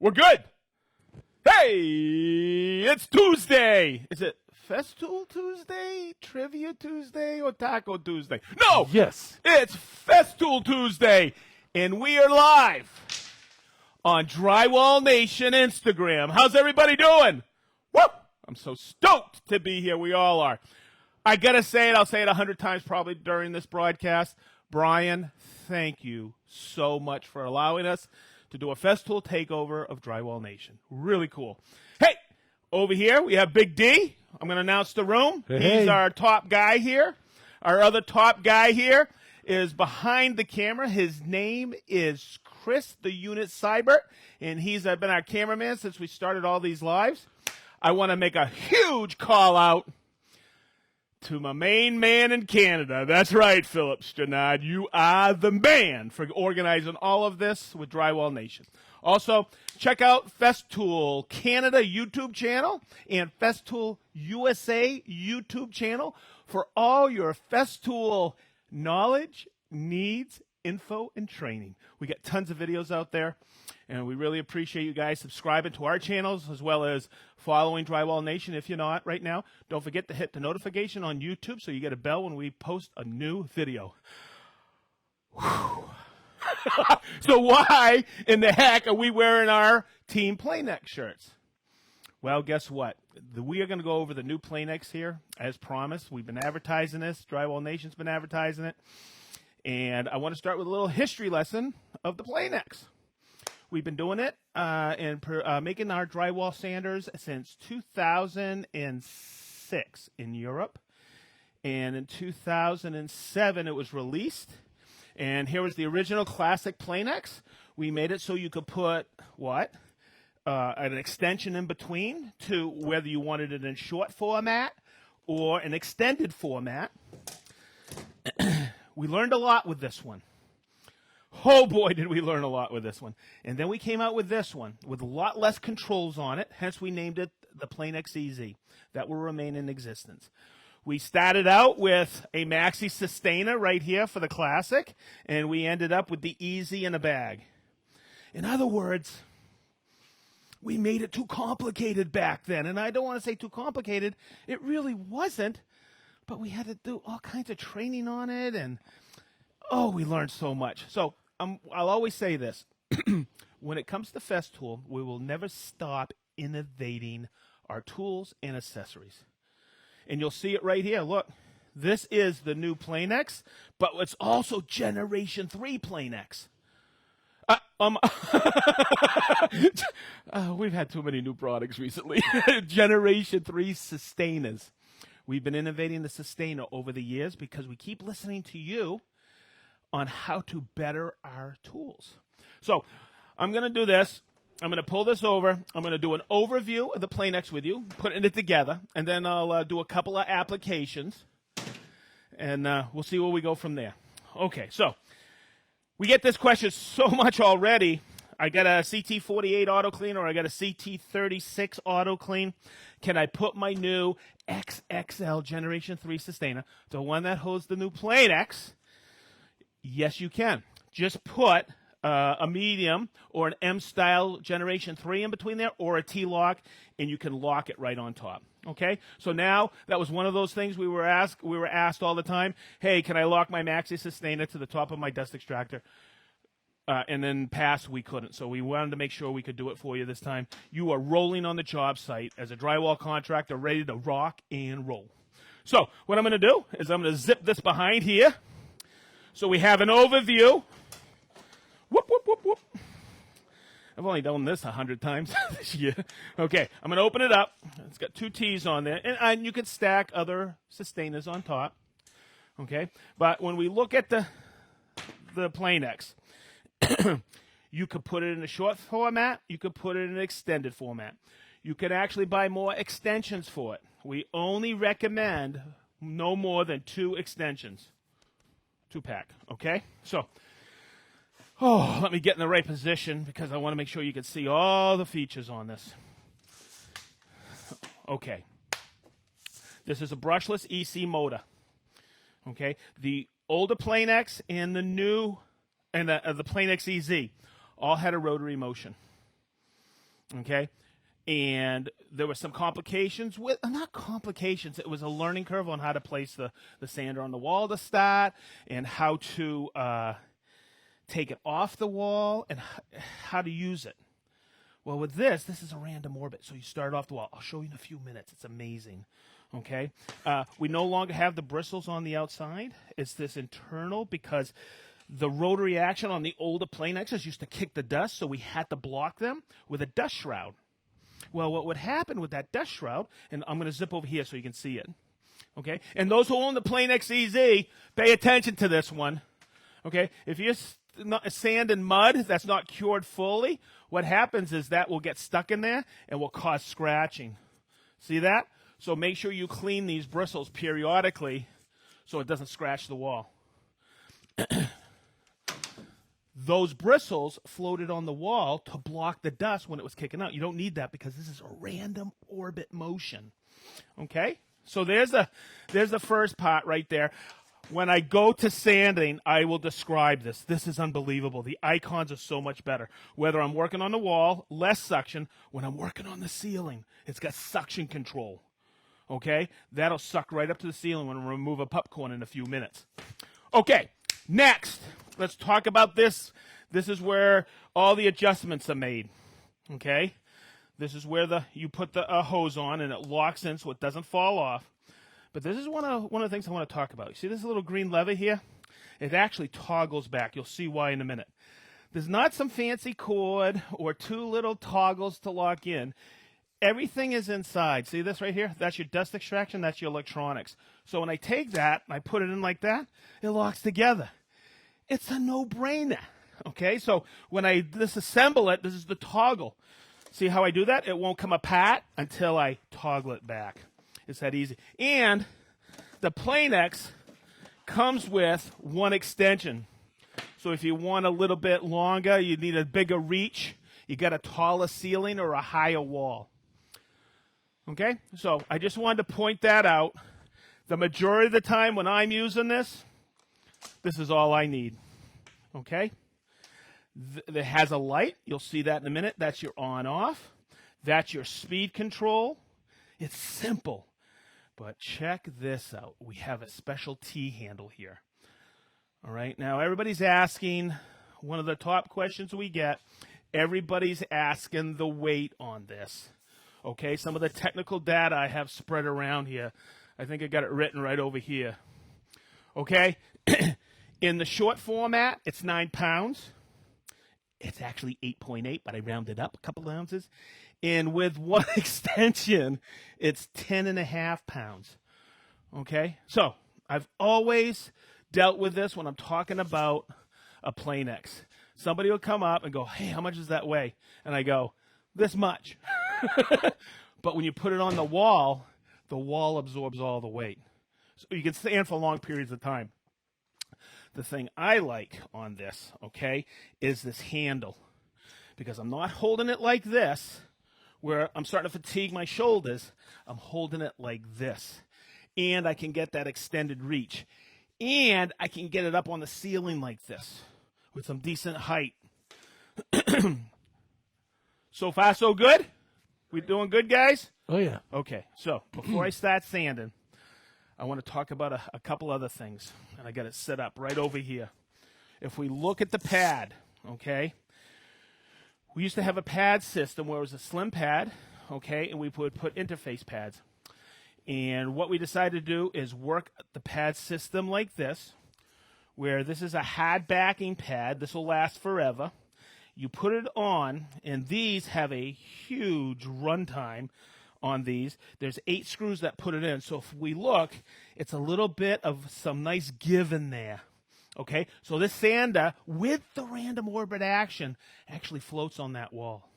We're good. Hey, it's Tuesday. Is it Festool Tuesday, Trivia Tuesday, or Taco Tuesday? No. Yes. It's Festool Tuesday, and we are live on Drywall Nation Instagram. How's everybody doing? Woo! I'm so stoked to be here. We all are. I got to say it. I'll say it 100 times probably during this broadcast. Brian, thank you so much for allowing us to do a Festool takeover of Drywall Nation. Really cool. Hey, over here we have Big D. I'm going to announce the room. Hey. He's our top guy here. Our other top guy here is behind the camera. His name is Chris, the Unit Cyber, and he's been our cameraman since we started all these lives. I want to make a huge call out to my main man in Canada. That's right, Philip Stranad. You are the man for organizing all of this with Drywall Nation. Also, check out Festool Canada YouTube channel and Festool USA YouTube channel for all your Festool knowledge, needs, info, and training. We got tons of videos out there, and we really appreciate you guys subscribing to our channels as well as following Drywall Nation. If you're not right now, don't forget to hit the notification on YouTube so you get a bell when we post a new video. So why in the heck are we wearing our Team Planex shirts? Well, guess what? We are going to go over the new Planex here, as promised. We've been advertising this. Drywall Nation's been advertising it. And I want to start with a little history lesson of the Planex. We've been doing it and making our drywall sanders since 2006 in Europe. And in 2007, it was released. And here was the original classic Planex. We made it so you could put, an extension in between to whether you wanted it in short format or an extended format. We learned a lot with this one. Oh boy, did we learn a lot with this one. And then we came out with this one with a lot less controls on it. Hence, we named it the Planex EZ. That will remain in existence. We started out with a maxi sustainer right here for the classic, and we ended up with the Easy in a bag. In other words, we made it too complicated back then. And I don't want to say too complicated. It really wasn't. But we had to do all kinds of training on it, and, we learned so much. So I'll always say this. When it comes to Festool, we will never stop innovating our tools and accessories. And you'll see it right here. Look, this is the new Planex, but it's also Generation 3 Planex. We've had too many new products recently. Generation 3 Sustainers. We've been innovating the Sustainer over the years because we keep listening to you on how to better our tools. So I'm going to do this. I'm going to pull this over. I'm going to do an overview of the Planex with you, putting it together, and then I'll do a couple of applications, and we'll see where we go from there. Okay, so we get this question so much already. I got a CT48 auto clean or I got a CT36 auto clean. Can I put my new XXL Generation 3 Sustainer, the one that holds the new Planex? Yes, you can. Just put a medium or an M-style Generation 3 in between there or a T-lock, and you can lock it right on top. Okay? So now, that was one of those things we were asked all the time. Hey, can I lock my Maxi Sustainer to the top of my dust extractor? And then past, we couldn't. So we wanted to make sure we could do it for you this time. You are rolling on the job site as a drywall contractor, ready to rock and roll. So what I'm going to do is I'm going to zip this behind here. So we have an overview. Whoop, whoop, whoop, whoop. I've only done this 100 times this year. Okay, I'm going to open it up. It's got 2 T's on there. And you can stack other sustainers on top. Okay, but when we look at the Planex, you could put it in a short format. You could put it in an extended format. You could actually buy more extensions for it. We only recommend no more than 2 extensions. 2-pack, okay? So, let me get in the right position because I want to make sure you can see all the features on this. Okay. This is a brushless EC motor. Okay? The older Planex and the new, and the Planex EZ all had a rotary motion. Okay. And there were some complications with, not complications, it was a learning curve on how to place the sander on the wall to start, and how to take it off the wall, and how to use it. Well, with this is a random orbit. So you start off the wall. I'll show you in a few minutes. It's amazing. Okay. We no longer have the bristles on the outside. It's this internal, because the rotary action on the older Planexes used to kick the dust, so we had to block them with a dust shroud. Well, what would happen with that dust shroud, and I'm going to zip over here so you can see it. Okay. And those who own the Planex EZ, pay attention to this one. Okay. If you're sand and mud that's not cured fully, what happens is that will get stuck in there and will cause scratching. See that? So make sure you clean these bristles periodically so it doesn't scratch the wall. Those bristles floated on the wall to block the dust when it was kicking out. You don't need that because this is a random orbit motion. Okay? So there's the first part right there. When I go to sanding, I will describe this. This is unbelievable. The icons are so much better. Whether I'm working on the wall, less suction. When I'm working on the ceiling, it's got suction control. Okay? That'll suck right up to the ceiling when we remove a popcorn in a few minutes. Okay, next, let's talk about this. This is where all the adjustments are made. Okay? This is where you put the hose on and it locks in so it doesn't fall off. But this is one of the things I want to talk about. You see this little green lever here? It actually toggles back. You'll see why in a minute. There's not some fancy cord or two little toggles to lock in. Everything is inside. See this right here? That's your dust extraction. That's your electronics. So when I take that and I put it in like that, it locks together. It's a no-brainer. Okay? So when I disassemble it, this is the toggle. See how I do that? It won't come apart until I toggle it back. It's that easy. And the Planex comes with one extension. So if you want a little bit longer, you need a bigger reach, you got a taller ceiling or a higher wall. Okay? So I just wanted to point that out. The majority of the time when I'm using this is all I need. Okay? It has a light. You'll see that in a minute. That's your on-off. That's your speed control. It's simple. But check this out. We have a special T-handle here. All right. Now, everybody's asking, one of the top questions we get, everybody's asking the weight on this. Okay. Some of the technical data I have spread around here. I think I got it written right over here. Okay. In the short format, it's 9 pounds. It's actually 8.8, but I rounded up a couple ounces. And with one extension, it's 10.5 pounds. Okay? So I've always dealt with this when I'm talking about a Planex. Somebody will come up and go, hey, how much does that weigh? And I go, this much. But when you put it on the wall absorbs all the weight. So you can stand for long periods of time. The thing I like on this, okay, is this handle. Because I'm not holding it like this, where I'm starting to fatigue my shoulders. I'm holding it like this. And I can get that extended reach. And I can get it up on the ceiling like this with some decent height. So far, so good? We doing good, guys? Oh, yeah. Okay, so before I start sanding, I want to talk about a couple other things. And I got it set up right over here. If we look at the pad, okay, we used to have a pad system where it was a slim pad, okay, and we would put interface pads. And what we decided to do is work the pad system like this, where this is a hard backing pad. This will last forever. You put it on, and these have a huge runtime on these. There's 8 screws that put it in. So if we look, it's a little bit of some nice give in there. Okay, so this sander, with the random orbit action, actually floats on that wall.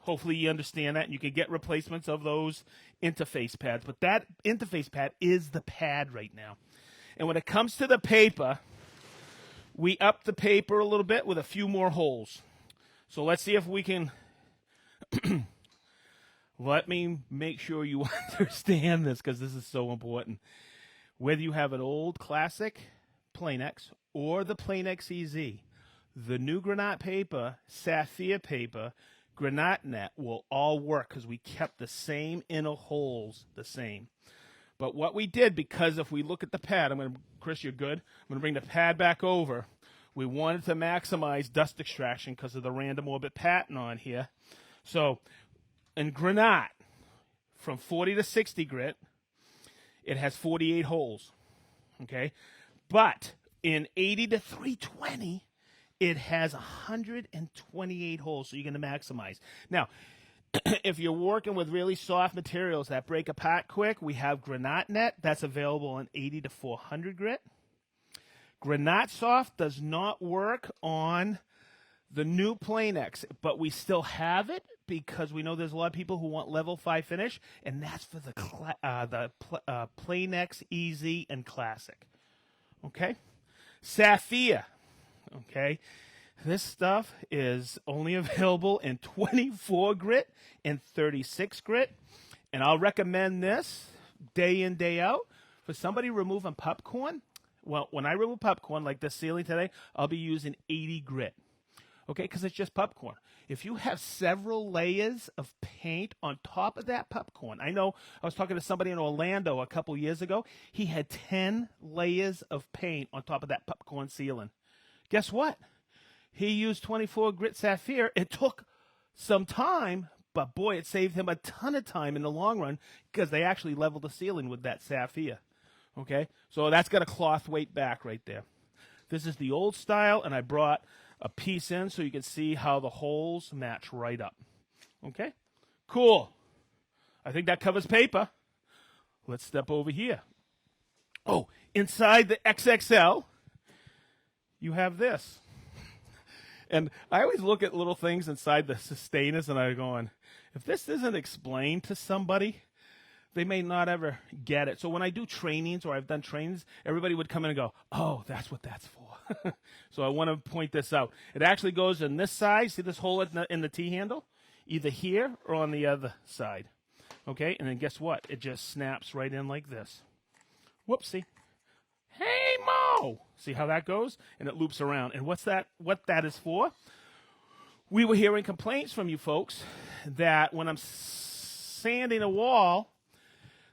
Hopefully you understand that, and you can get replacements of those interface pads. But that interface pad is the pad right now. And when it comes to the paper, we up the paper a little bit with a few more holes. So let's see if we can... Let me make sure you understand this, because this is so important. Whether you have an old classic Planex or the Planex EZ, the new granite paper, sapphire paper, Granite net will all work because we kept the same inner holes the same. But what we did, because if we look at the pad, Chris, you're good. I'm going to bring the pad back over. We wanted to maximize dust extraction because of the random orbit pattern on here. So in granite, from 40 to 60 grit, it has 48 holes. Okay? But in 80 to 320, it has 128 holes, so you're going to maximize. Now, if you're working with really soft materials that break apart quick, we have granite net. That's available in 80 to 400 grit. Granite soft does not work on the new Planex, but we still have it because we know there's a lot of people who want level 5 finish, and that's for the Planex Easy and Classic. Okay? Sapphire. Okay? This stuff is only available in 24 grit and 36 grit, and I'll recommend this day in, day out. For somebody removing popcorn, well, when I remove popcorn like this ceiling today, I'll be using 80 grit. Okay, because it's just popcorn. If you have several layers of paint on top of that popcorn, I know I was talking to somebody in Orlando a couple years ago. He had 10 layers of paint on top of that popcorn ceiling. Guess what? He used 24 grit sapphire. It took some time, but boy, it saved him a ton of time in the long run because they actually leveled the ceiling with that sapphire. Okay, so that's got a cloth weight back right there. This is the old style, and I brought a piece in so you can see how the holes match right up. Okay, cool. I think that covers paper. Let's step over here. Oh, inside the XXL, you have this. And I always look at little things inside the sustainers, and I'm going, if this isn't explained to somebody, they may not ever get it. So when I do trainings or I've done trainings, everybody would come in and go, oh, that's what that's for. So I want to point this out. It actually goes in this side. See this hole in the T-handle? Either here or on the other side. Okay, and then guess what? It just snaps right in like this. Whoopsie. Hey, Mo! See how that goes? And it loops around. And what that is for? We were hearing complaints from you folks that when I'm sanding a wall,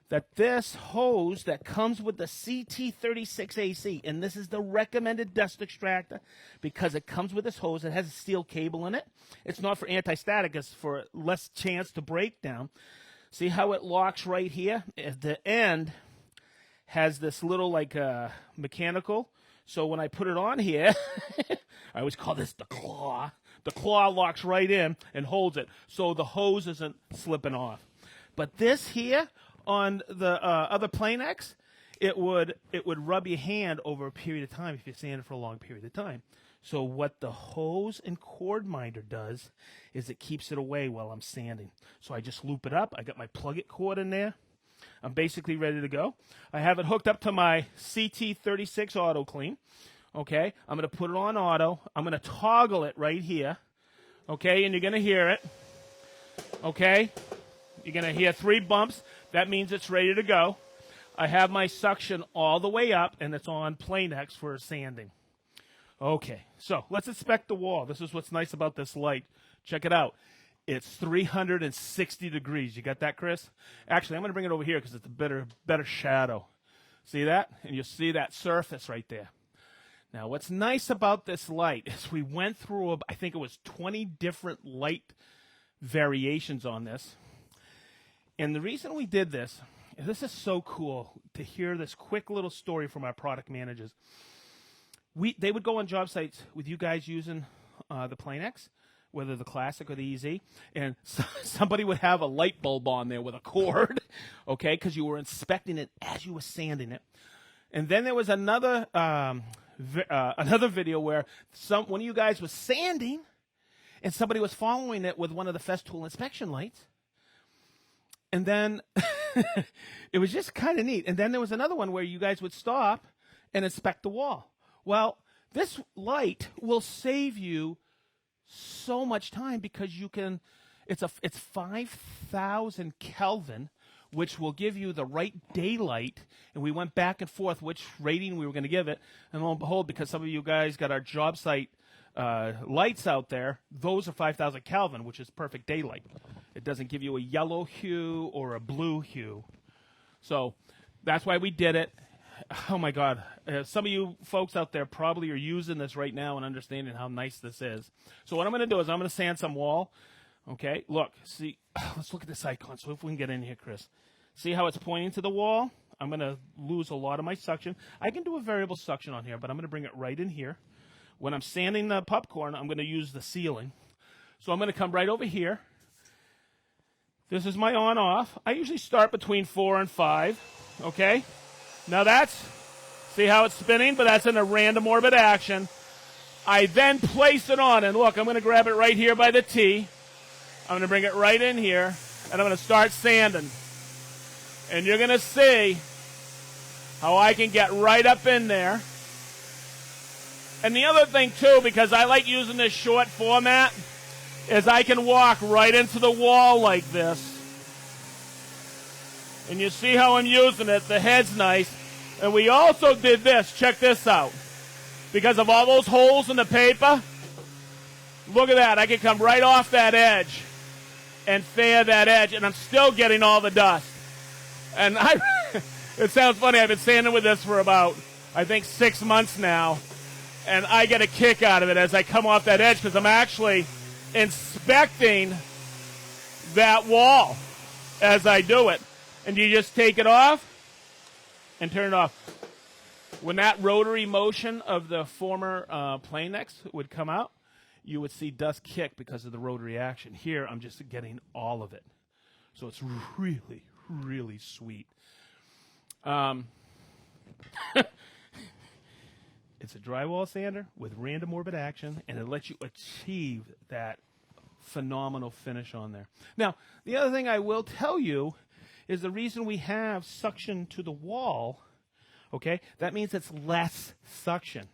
that this hose that comes with the CT36AC, and this is the recommended dust extractor because it comes with this hose. It has a steel cable in it. It's not for anti-static. It's for less chance to break down. See how it locks right here? At the end has this little like mechanical. So when I put it on here, I always call this the claw. The claw locks right in and holds it so the hose isn't slipping off. But this here on the other Planex, it would rub your hand over a period of time if you're sanding for a long period of time. So what the hose and cord minder does is it keeps it away while I'm sanding. So I just loop it up. I got my plug-it cord in there. I'm basically ready to go. I have it hooked up to my CT36 Auto Clean. Okay, I'm going to put it on auto. I'm going to toggle it right here. Okay, and you're going to hear it. Okay, you're going to hear 3 bumps. That means it's ready to go. I have my suction all the way up, and it's on Planex for sanding. Okay, so let's inspect the wall. This is what's nice about this light. Check it out. It's 360 degrees. You got that, Chris? Actually, I'm going to bring it over here because it's a better shadow. See that? And you'll see that surface right there. Now, what's nice about this light is we went through, I think it was 20 different light variations on this. And the reason we did this is so cool to hear this quick little story from our product managers. They would go on job sites with you guys using the Planex, whether the Classic or the Easy, and somebody would have a light bulb on there with a cord, okay, because you were inspecting it as you were sanding it. And then there was another video where one of you guys was sanding, and somebody was following it with one of the Festool inspection lights. And then it was just kind of neat. And then there was another one where you guys would stop and inspect the wall. Well, this light will save you so much time because you can. It's 5,000 Kelvin, which will give you the right daylight. And we went back and forth which rating we were going to give it. And lo and behold, because some of you guys got our job site lights out there, those are 5,000 Kelvin, which is perfect daylight. It doesn't give you a yellow hue or a blue hue. So that's why we did it. Oh, my God. Some of you folks out there probably are using this right now and understanding how nice this is. So what I'm going to do is I'm going to sand some wall. Okay, look. See, let's look at this icon. So if we can get in here, Chris. See how it's pointing to the wall? I'm going to lose a lot of my suction. I can do a variable suction on here, but I'm going to bring it right in here. When I'm sanding the popcorn, I'm going to use the ceiling. So I'm going to come right over here. This is my on-off. I usually start between 4 and 5, okay? Now see how it's spinning, but that's in a random orbit action. I then place it on, and look, I'm going to grab it right here by the T. I'm going to bring it right in here, and I'm going to start sanding. And you're going to see how I can get right up in there. And the other thing, too, because I like using this short format, is I can walk right into the wall like this. And you see how I'm using it. The head's nice. And we also did this. Check this out. Because of all those holes in the paper, look at that. I can come right off that edge and fair that edge, and I'm still getting all the dust. And it sounds funny. I've been sanding with this for about, I think, 6 months now. And I get a kick out of it as I come off that edge because I'm actually inspecting that wall as I do it. And you just take it off and turn it off. When that rotary motion of the former Planex would come out, you would see dust kick because of the rotary action. Here, I'm just getting all of it. So it's really, really sweet. It's a drywall sander with random orbit action, and it lets you achieve that phenomenal finish on there. Now, the other thing I will tell you is the reason we have suction to the wall, okay, that means it's less suction.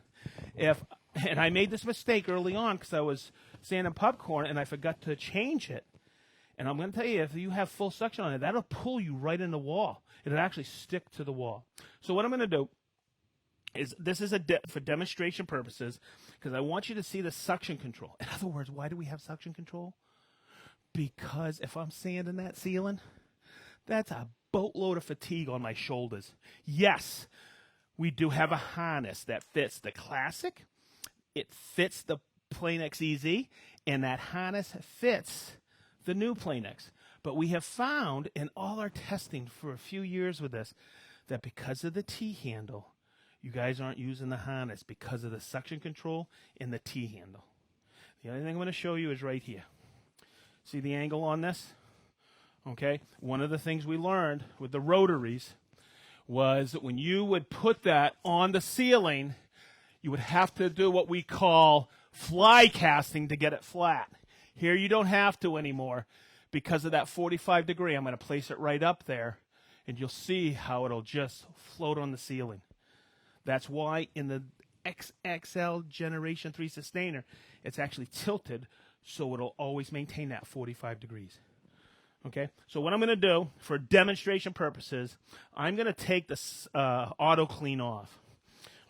And I made this mistake early on because I was sanding popcorn, and I forgot to change it. And I'm going to tell you, if you have full suction on it, that'll pull you right in the wall. It'll actually stick to the wall. So what I'm going to do is this is for demonstration purposes because I want you to see the suction control. In other words, why do we have suction control? Because if I'm sanding that ceiling, that's a boatload of fatigue on my shoulders. Yes, we do have a harness that fits the Classic. It fits the Planex EZ, and that harness fits the new Planex. But we have found in all our testing for a few years with this that because of the T-handle, you guys aren't using the harness because of the suction control in the T-handle. The only thing I'm going to show you is right here. See the angle on this? Okay. One of the things we learned with the rotaries was that when you would put that on the ceiling, you would have to do what we call fly casting to get it flat. Here you don't have to anymore because of that 45 degree. I'm going to place it right up there, and you'll see how it'll just float on the ceiling. That's why in the XXL Generation 3 Sustainer, it's actually tilted so it'll always maintain that 45 degrees. Okay, so what I'm going to do for demonstration purposes, I'm going to take this auto clean off.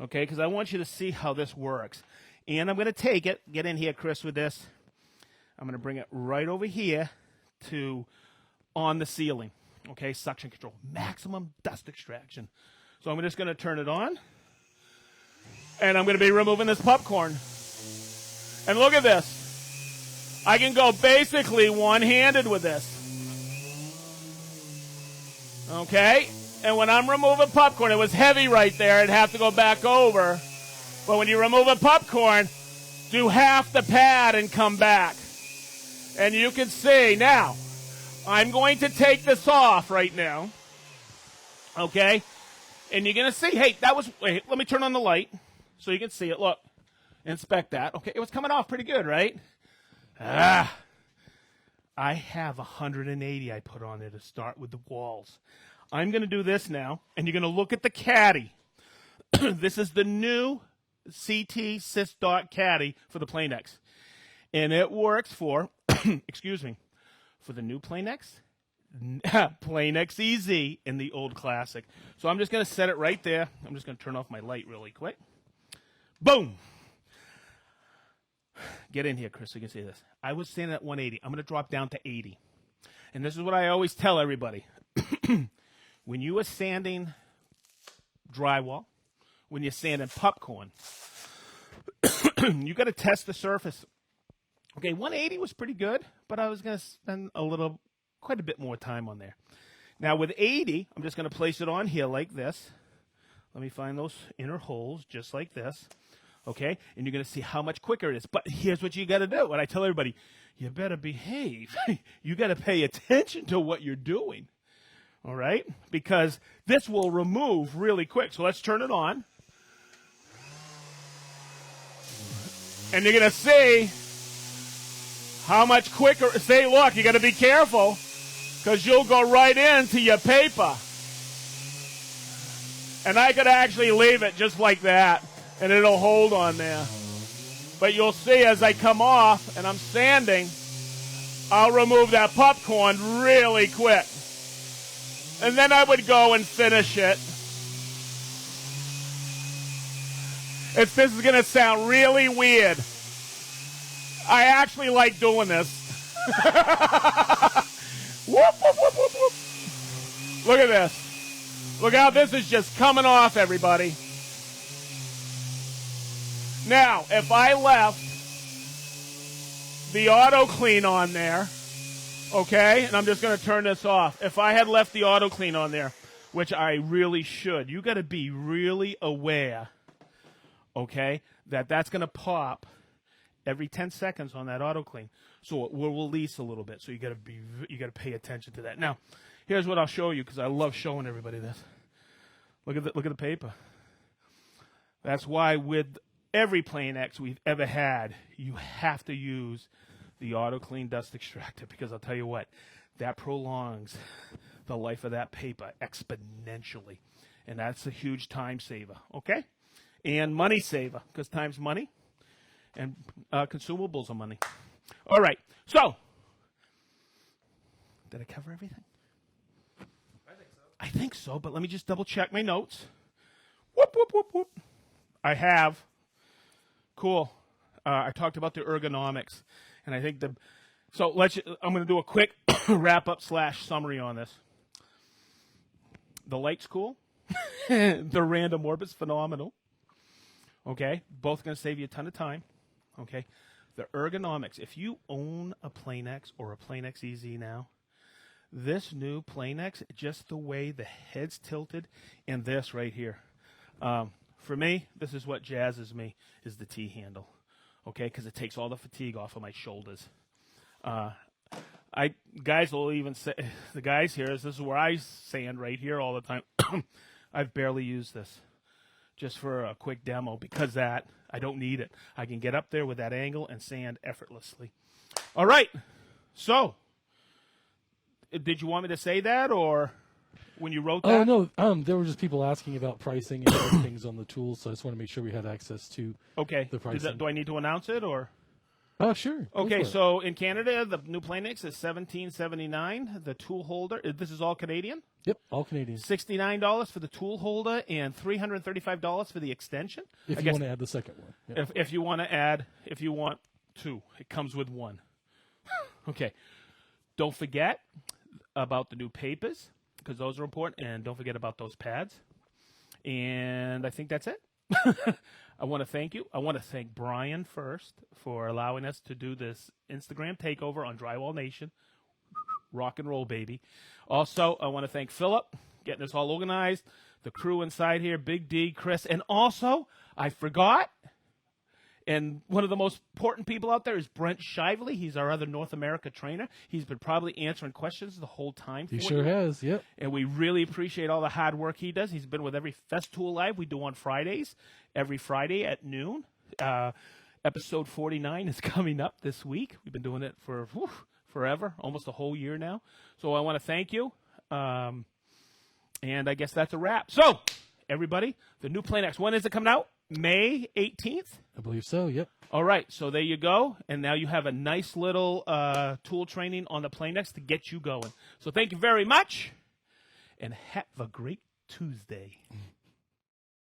Okay, because I want you to see how this works. And I'm going to take it, get in here, Chris, with this. I'm going to bring it right over here to on the ceiling. Okay, suction control, maximum dust extraction. So I'm just going to turn it on. And I'm going to be removing this popcorn. And look at this. I can go basically one-handed with this. Okay? And when I'm removing popcorn, it was heavy right there. I'd have to go back over. But when you remove a popcorn, do half the pad and come back. And you can see. Now, I'm going to take this off right now. Okay? And you're going to see, hey, wait, let me turn on the light so you can see it. Look, inspect that. Okay, it was coming off pretty good, right? I have 180 I put on there to start with the walls. I'm going to do this now, and you're going to look at the caddy. This is the new CT Sys Dot caddy for the Planex. And it works for, excuse me, for the new Planex, Planex EZ, and the old Classic. So I'm just going to set it right there. I'm just going to turn off my light really quick. Boom. Get in here, Chris, so you can see this. I was standing at 180. I'm going to drop down to 80. And this is what I always tell everybody. When you are sanding drywall, when you're sanding popcorn, you got to test the surface. Okay, 180 was pretty good, but I was going to spend quite a bit more time on there. Now with 80, I'm just going to place it on here like this. Let me find those inner holes just like this. Okay, and you're going to see how much quicker it is. But here's what you got to do. And I tell everybody, you better behave. You got to pay attention to what you're doing. All right? Because this will remove really quick. So let's turn it on. And you're going to see how much quicker. Say, look, you got to be careful because you'll go right into your paper. And I could actually leave it just like that, and it'll hold on there. But you'll see as I come off and I'm sanding, I'll remove that popcorn really quick. And then I would go and finish it. This is going to sound really weird. I actually like doing this. Whoop, whoop, whoop, whoop, whoop. Look at this. Look how this is just coming off, everybody. Now, if I left the auto clean on there, okay, and I'm just going to turn this off. If I had left the auto clean on there, which I really should, you got to be really aware, okay, that's going to pop every 10 seconds on that auto clean. So it will release a little bit. So you got to pay attention to that. Now, here's what I'll show you because I love showing everybody this. Look at the paper. That's why with every Planex we've ever had, you have to use the auto clean dust extractor because I'll tell you what, that prolongs the life of that paper exponentially. And that's a huge time saver, okay? And money saver because time's money and consumables are money. All right, so did I cover everything? I think so, but let me just double check my notes. Whoop, whoop, whoop, whoop. I have. Cool. I talked about the ergonomics, and I think I'm going to do a quick wrap-up / summary on this. The light's cool. The random orbit's phenomenal. Okay, both going to save you a ton of time. Okay, the ergonomics. If you own a Planex or a Planex EZ now, this new Planex, just the way the head's tilted, and this right here. For me, this is what jazzes me, is the T-handle, okay, because it takes all the fatigue off of my shoulders. Guys will even say, the guys here, this is where I sand right here all the time. I've barely used this just for a quick demo because I don't need it. I can get up there with that angle and sand effortlessly. All right, so did you want me to say that or when you wrote that? Oh, no. There were just people asking about pricing and other things on the tools, so I just want to make sure we had access to the pricing. Do I need to announce it or? Oh, sure. Okay, so in Canada, the new Planex is $17.79. The tool holder, this is all Canadian? Yep, all Canadian. $69 for the tool holder and $335 for the extension. If you want to add the second one. Yep. If you want two, it comes with one. Okay. Don't forget about the new papers because those are important, and don't forget about those pads. And I think that's it. I want to thank you. I want to thank Brian first for allowing us to do this Instagram takeover on Drywall Nation. Rock and roll, baby. Also, I want to thank Philip, getting this all organized, the crew inside here, Big D, Chris, and also, I forgot, and one of the most important people out there is Brent Shively. He's our other North America trainer. He's been probably answering questions the whole time. He sure has, yep. And we really appreciate all the hard work he does. He's been with every Festool Live we do on Fridays, every Friday at noon. Episode 49 is coming up this week. We've been doing it for forever, almost a whole year now. So I want to thank you. And I guess that's a wrap. So, everybody, the new Planex, when is it coming out? May 18th? I believe so, yep. All right, so there you go. And now you have a nice little tool training on the Planex to get you going. So thank you very much, and have a great Tuesday.